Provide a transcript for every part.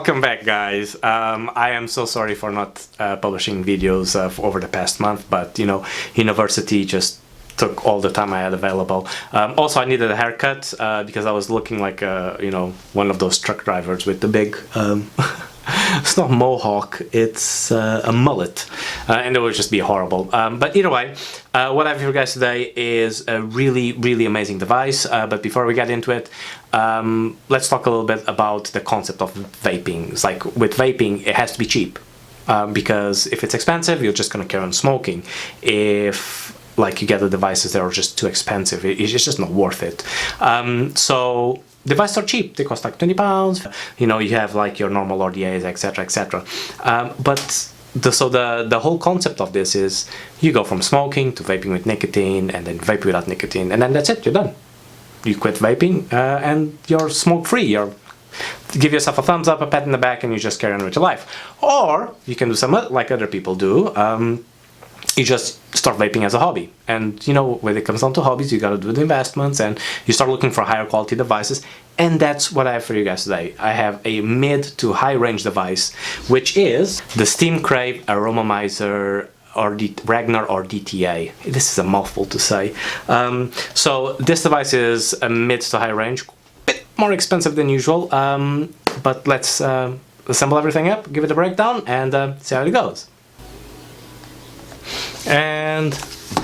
Welcome back, guys. I am so sorry for not publishing videos over the past month, but you know, university just took all the time I had available. Also, I needed a haircut because I was looking like you know, one of those truck drivers with the big it's not mohawk, it's a mullet, and it would just be horrible. But either way, what I have for you guys today is a really amazing device. But before we get into it, let's talk a little bit about the concept of vaping. It's like with vaping, it has to be cheap, because if it's expensive, you're just gonna carry on smoking. If like you get the devices that are just too expensive, it's just not worth it. So devices are cheap, they cost like £20, you know, you have like your normal RDAs, etc. But the whole concept of this is you go from smoking to vaping with nicotine, and then vape without nicotine, and then that's it, you're done. You quit vaping and you're smoke free. You're give yourself a thumbs up, a pat in the back, and you just carry on with your life. Or you can do some like other people do. You just start vaping as a hobby, and you know, when it comes down to hobbies, you gotta do the investments and you start looking for higher quality devices, and that's what I have for you guys today. I have a mid to high range device, which is the Steam Crave Aromamizer Ragnar RDTA. This is a mouthful to say. So this device is a mid to high range, a bit more expensive than usual, but let's assemble everything up, give it a breakdown, and see how it goes. And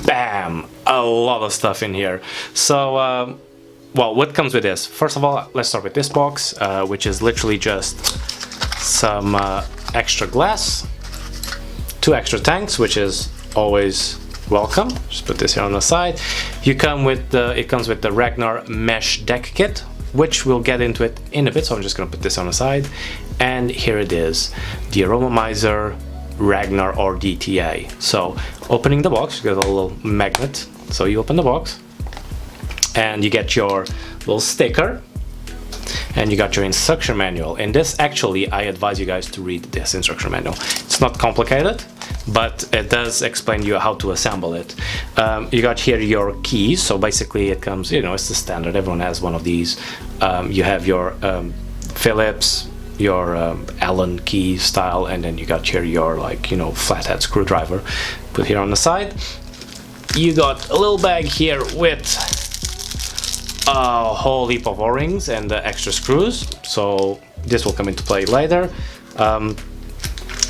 bam, a lot of stuff in here. So well, what comes with this? First of all, let's start with this box, which is literally just some extra glass, 2 extra tanks, which is always welcome. Just put this here on the side. It comes with the Ragnar mesh deck kit, which we'll get into it in a bit, so I'm just gonna put this on the side. And here it is, the Aromamizer Ragnar RDTA. So opening the box, you get a little magnet, so you open the box and you get your little sticker, and you got your instruction manual. And this, actually, I advise you guys to read this instruction manual. It's not complicated, but it does explain you how to assemble it. You got here your keys, so basically it comes, you know, it's the standard, everyone has one of these. You have your Phillips, your Allen key style, and then you got here your, like, you know, flathead screwdriver. Put here on the side. You got a little bag here with a whole heap of O-rings and extra screws, so this will come into play later.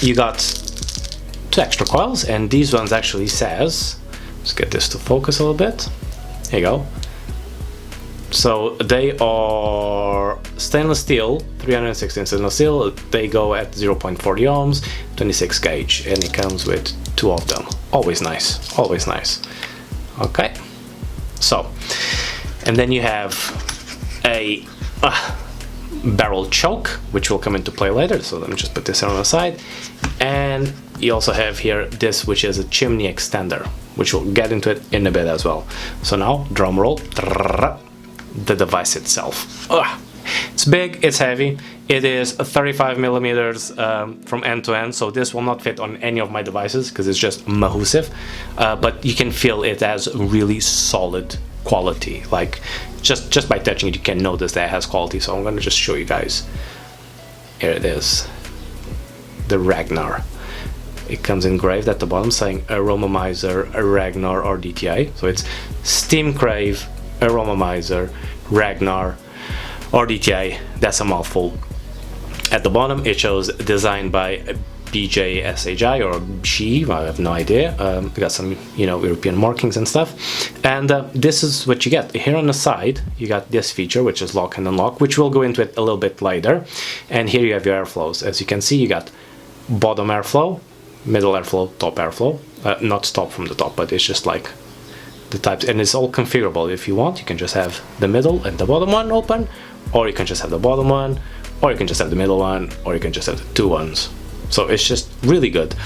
You got 2 extra coils, and these ones actually says, let's get this to focus a little bit. There you go. So they are stainless steel, 316 stainless steel. They go at 0.40 ohms, 26 gauge, and it comes with 2 of them. Always nice, always nice. Okay, so, and then you have a barrel choke, which will come into play later. So let me just put this on the side. And you also have here this, which is a chimney extender, which we'll get into it in a bit as well. So now, drum roll. The device itself. It's big, it's heavy. It is 35 millimeters from end to end, so this will not fit on any of my devices because it's just massive. But you can feel it has really solid quality. Like just by touching it, you can notice that it has quality. So I'm gonna just show you guys. Here it is, the Ragnar. It comes engraved at the bottom saying Aromamizer Ragnar RDTA. So it's Steam Crave Aromamizer Ragnar RDTA. That's a mouthful. At the bottom it shows designed by BJSHI or she, I have no idea. Got some, you know, European markings and stuff. And this is what you get. Here on the side you got this feature, which is lock and unlock, which we'll go into it a little bit later. And here you have your airflows. As you can see, you got bottom airflow, middle airflow, top airflow. Not top from the top, but it's just like the types, and it's all configurable. If you want, you can just have the middle and the bottom one open, or you can just have the bottom one, or you can just have the middle one, or you can just have the 2 ones. So it's just really good.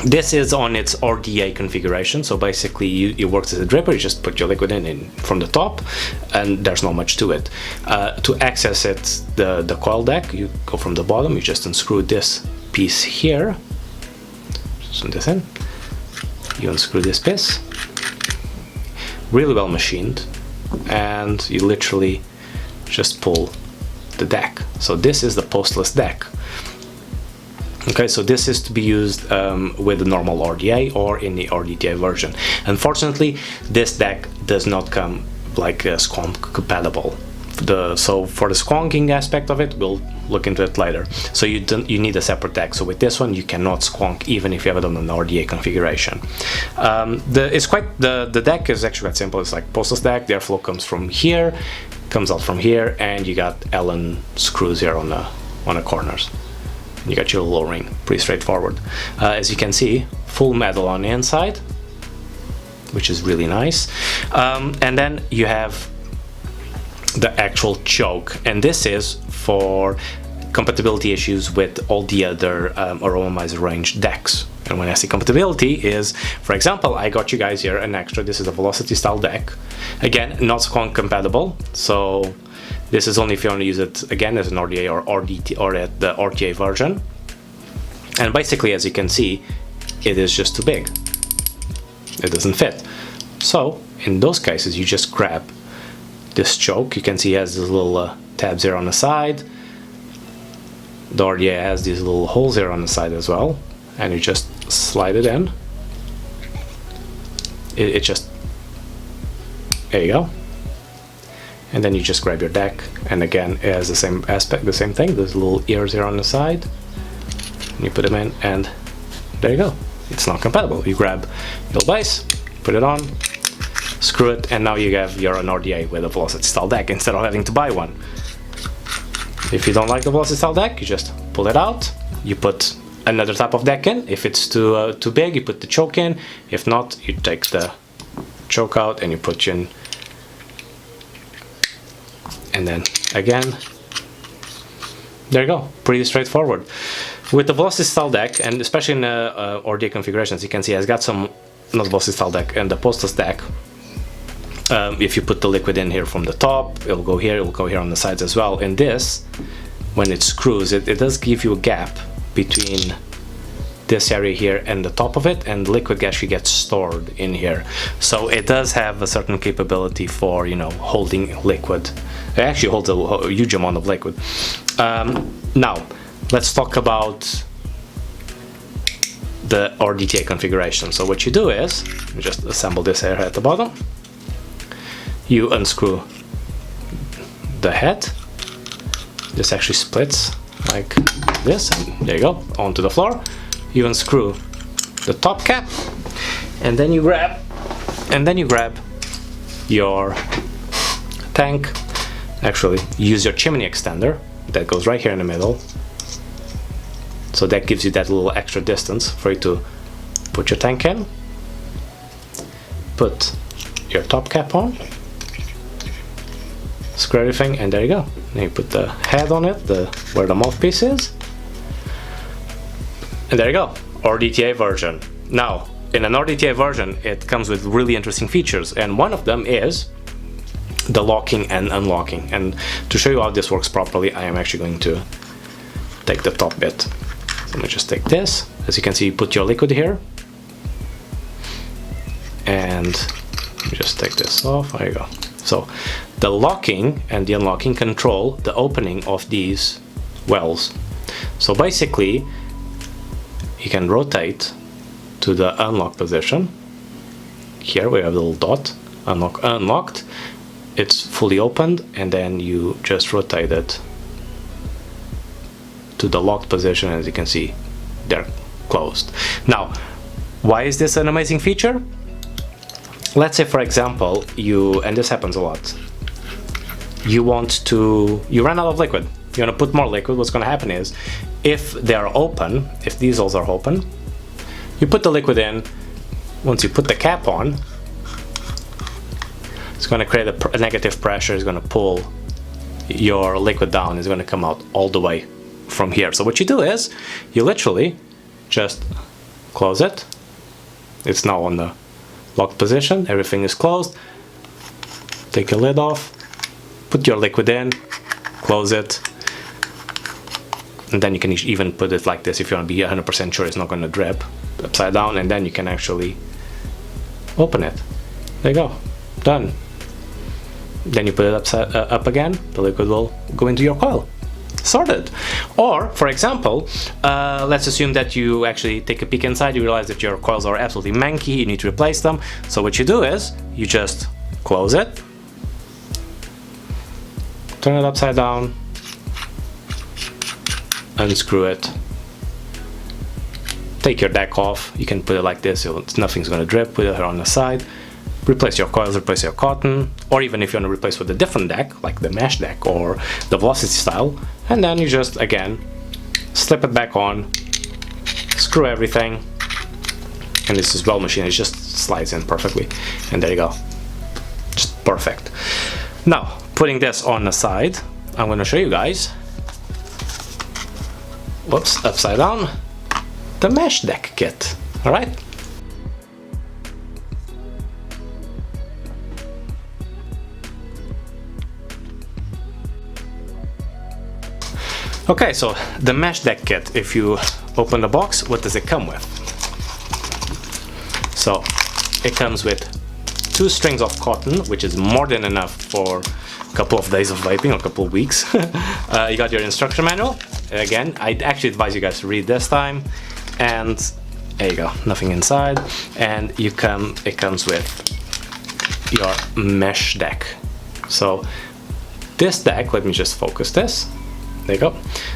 This is on its RDA configuration, so basically it works as a dripper. You just put your liquid in from the top, and there's not much to it. To access it, the coil deck, you go from the bottom, you just unscrew this piece here, just put this in. You unscrew this piece, really well machined, and you literally just pull the deck. So this is the postless deck. Okay, so this is to be used with the normal RDA or in the RDTA version. Unfortunately, this deck does not come like squonk compatible. So for the squonking aspect of it, we'll look into it later. So you need a separate deck. So with this one, you cannot squonk even if you have it on an RDA configuration. The deck is actually quite simple. It's like postless deck. The airflow comes from here, comes out from here, and you got Allen screws here on the corners. You got your little ring, pretty straightforward. As you can see, full metal on the inside, which is really nice. And then you have the actual choke, and this is for compatibility issues with all the other Aromamizer range decks. And when I say compatibility is, for example, I got you guys here an extra. This is a velocity style deck. Again, not squonk compatible, so this is only if you want to use it again as an RDA or RDT or at the RTA version. And basically, as you can see, it is just too big. It doesn't fit. So in those cases, you just grab this choke. You can see it has these little tabs here on the side. The RDA has these little holes here on the side as well, and you just slide it in. It just, there you go. And then you just grab your deck, and again it has the same aspect, the same thing. There's little ears here on the side, and you put them in, and there you go. It's not compatible. You grab your base, put it on, screw it, and now you have your RDA with a velocity style deck instead of having to buy one. If you don't like the velocity style deck, you just pull it out. You put another type of deck in. If it's too big, you put the choke in. If not, you take the choke out and you put in. And then again, there you go, pretty straightforward. With the velocity style deck, and especially in RDA configurations, you can see it's got some, not velocity style deck, and the postless deck. If you put the liquid in here from the top, it'll go here on the sides as well. And this, when it screws, it does give you a gap between this area here and the top of it, and the liquid actually gets stored in here. So it does have a certain capability for, you know, holding liquid. It actually holds a huge amount of liquid. Now, let's talk about the RDTA configuration. So what you do is, you just assemble this here at the bottom. You unscrew the head. This actually splits like this, and there you go, onto the floor. You unscrew the top cap, and then you grab your tank. Actually, use your chimney extender that goes right here in the middle. So that gives you that little extra distance for you to put your tank in. Put your top cap on. Screw everything, and there you go. Then you put the head on it, where the mouthpiece is. And there you go, RDTA version. Now, in an RDTA version, it comes with really interesting features, and one of them is the locking and unlocking. And to show you how this works properly, I am actually going to take the top bit. So let me just take this. As you can see, you put your liquid here, and just take this off. There you go. So the locking and the unlocking control the opening of these wells. So basically, you can rotate to the unlock position. Here we have a little dot, unlocked. It's fully opened, and then you just rotate it to the locked position. As you can see, they're closed. Now, why is this an amazing feature? Let's say, for example, and this happens a lot, you run out of liquid. You want to put more liquid. What's going to happen is, if they are open, if these holes are open, you put the liquid in. Once you put the cap on, it's going to create a negative pressure. It's going to pull your liquid down. It's going to come out all the way from here. So what you do is, you literally just close it. It's now on the locked position. Everything is closed. Take your lid off. Put your liquid in. Close it. And then you can even put it like this if you want to be 100% sure it's not going to drip, upside down, and then you can actually open it. There you go, done. then you put it up again, the liquid will go into your coil. Sorted. Or, for example, let's assume that you actually take a peek inside, you realize that your coils are absolutely manky, you need to replace them. So what you do is, you just close it, turn it upside down, unscrew it, take your deck off, you can put it like this, nothing's going to drip, put it on the side, replace your coils, replace your cotton, or even if you want to replace with a different deck, like the mesh deck or the velocity style, and then you just, again, slip it back on, screw everything, and this is well machined, it just slides in perfectly, and there you go, just perfect. Now, putting this on the side, I'm going to show you guys, whoops, upside down, the mesh deck kit, alright? Okay, so the mesh deck kit, if you open the box, what does it come with? So, it comes with 2 strings of cotton, which is more than enough for a couple of days of vaping, or a couple of weeks. You got your instruction manual. Again, I'd actually advise you guys to read this time. And there you go, nothing inside. And it comes with your mesh deck. So this deck, let me just focus this. There you go.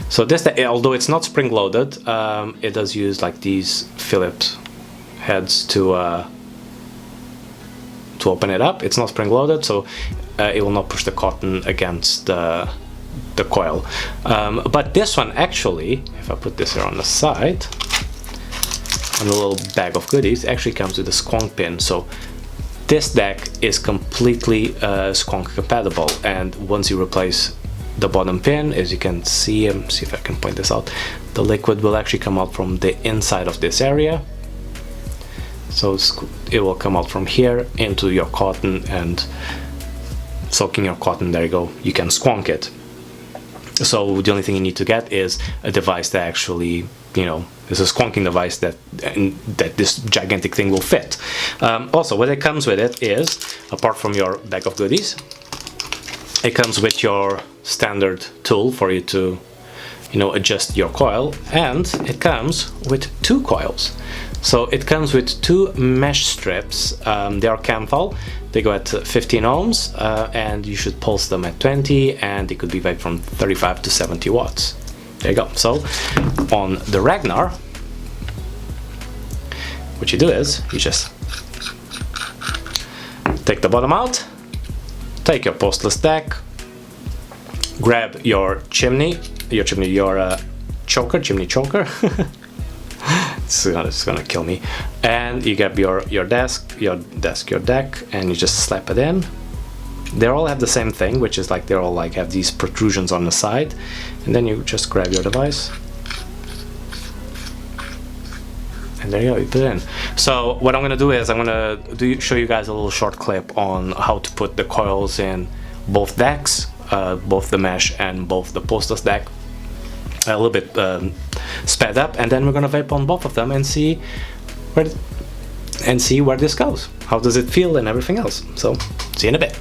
So this deck, although it's not spring loaded, it does use like these Phillips heads to open it up. It's not spring loaded, so it will not push the cotton against the coil. But this one actually, if I put this here on the side, on a little bag of goodies, actually comes with a squonk pin. So this deck is completely squonk compatible, and once you replace the bottom pin, as you can see, see if I can point this out, the liquid will actually come out from the inside of this area. So it will come out from here into your cotton and soaking your cotton. There you go, you can squonk it. So the only thing you need to get is a device that actually, you know, is a squonking device that this gigantic thing will fit. Also, what it comes with it is, apart from your bag of goodies, it comes with your standard tool for you to, you know, adjust your coil, and it comes with 2 coils. So it comes with 2 mesh strips. They are Camphal. They go at 15 ohms, and you should pulse them at 20, and it could be vaped from 35 to 70 watts. There you go. So on the Ragnar, what you do is you just take the bottom out, take your postless deck, grab your chimney choker. It's gonna kill me. And you grab your deck, and you just slap it in. They all have the same thing, which is like they all like have these protrusions on the side, and then you just grab your device, and there you go, you put it in. So what I'm gonna do is I'm gonna show you guys a little short clip on how to put the coils in both decks, both the mesh and both the postless deck, a little bit sped up, and then we're gonna vape on both of them and see where this goes. How does it feel and everything else. So see you in a bit.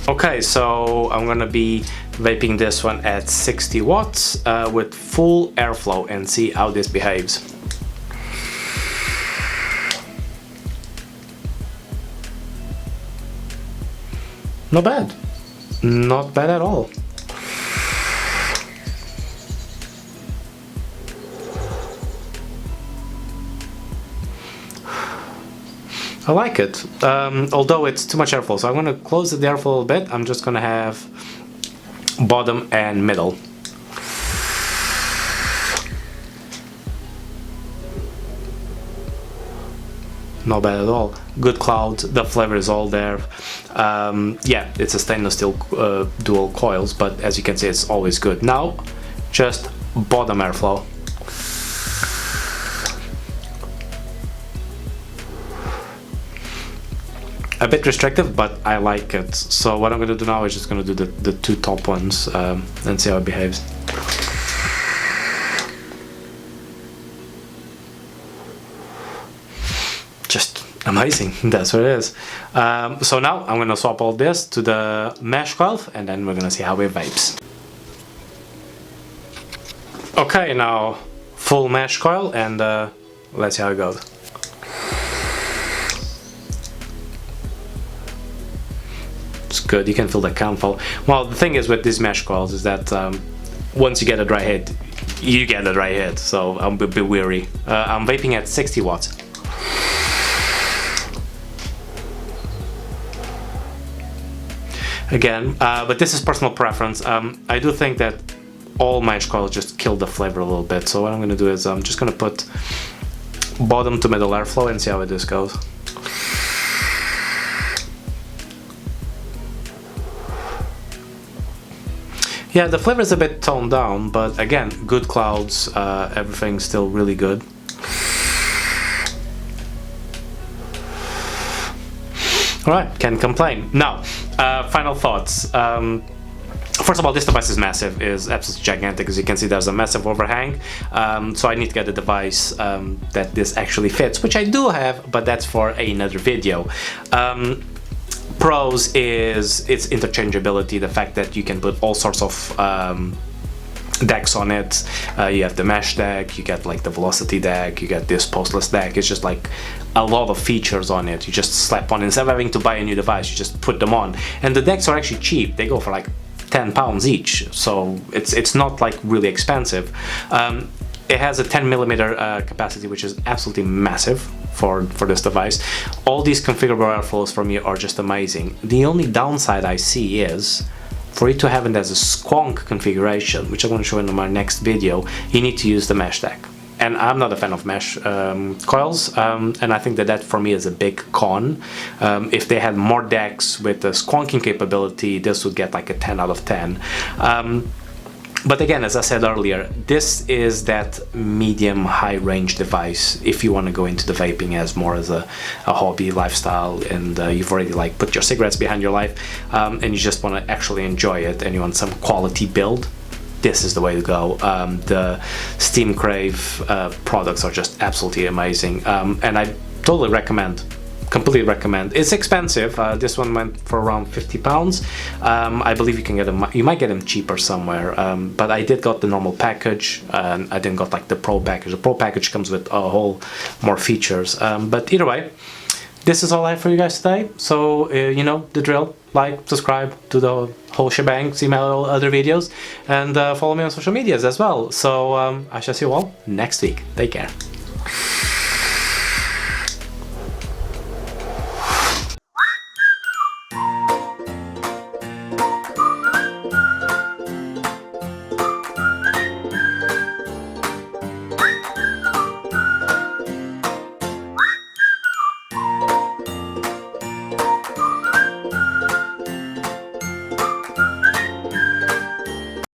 Okay, so I'm gonna be vaping this one at 60 watts with full airflow and see how this behaves. Not bad. Not bad at all. I like it, although it's too much airflow, so I'm going to close the airflow a little bit. I'm just going to have bottom and middle. Not bad at all. Good cloud, the flavor is all there. Yeah, it's a stainless steel dual coils, but as you can see, it's always good. Now, just bottom airflow. A bit restrictive, but I like it. So what I'm going to do now is just going to do the 2 top ones and see how it behaves. Amazing, that's what it is. So now I'm gonna swap all this to the mesh coil, and then we're gonna see how it vapes. Okay, now full mesh coil, and let's see how it goes. It's good, you can feel the count fall. Well, the thing is with these mesh coils is that once you get a dry hit, you get a dry hit, so I'm a bit weary. I'm vaping at 60 watts. Again, but this is personal preference. I do think that all mesh coils just kill the flavor a little bit, so what I'm gonna do is I'm just gonna put bottom to middle airflow and see how this goes. Yeah, the flavor is a bit toned down, but again, good clouds, everything's still really good. Alright, can't complain. Now, final thoughts. First of all, this device is massive, is absolutely gigantic. As you can see, there's a massive overhang, so I need to get a device that this actually fits, which I do have, but that's for another video. Pros is its interchangeability, the fact that you can put all sorts of decks on it. You have the mesh deck, you get like the velocity deck, you get this pulseless deck. It's just like a lot of features on it. You just slap on, instead of having to buy a new device, you just put them on. And the decks are actually cheap, they go for like £10 each, so it's not like really expensive. It has a 10mm capacity, which is absolutely massive for this device. All these configurable airflows for me are just amazing. The only downside I see is for it to have it as a squonk configuration, which I'm going to show in my next video, you need to use the mesh deck. And I'm not a fan of mesh coils, and I think that for me is a big con. If they had more decks with the squonking capability, this would get like a 10 out of 10. But again, as I said earlier, this is that medium high range device if you want to go into the vaping as more as a hobby lifestyle, and you've already like put your cigarettes behind your life, and you just want to actually enjoy it and you want some quality build. This is the way to go. The Steam Crave products are just absolutely amazing, and I totally recommend. Completely recommend. It's expensive. This one went for around £50. I believe you can get them. You might get them cheaper somewhere. But I did got the normal package, and I didn't got like the Pro package. The Pro package comes with a whole more features. But either way, this is all I have for you guys today. So you know the drill. Like, subscribe to the whole shebang. See my other videos, and follow me on social medias as well. So I shall see you all next week. Take care.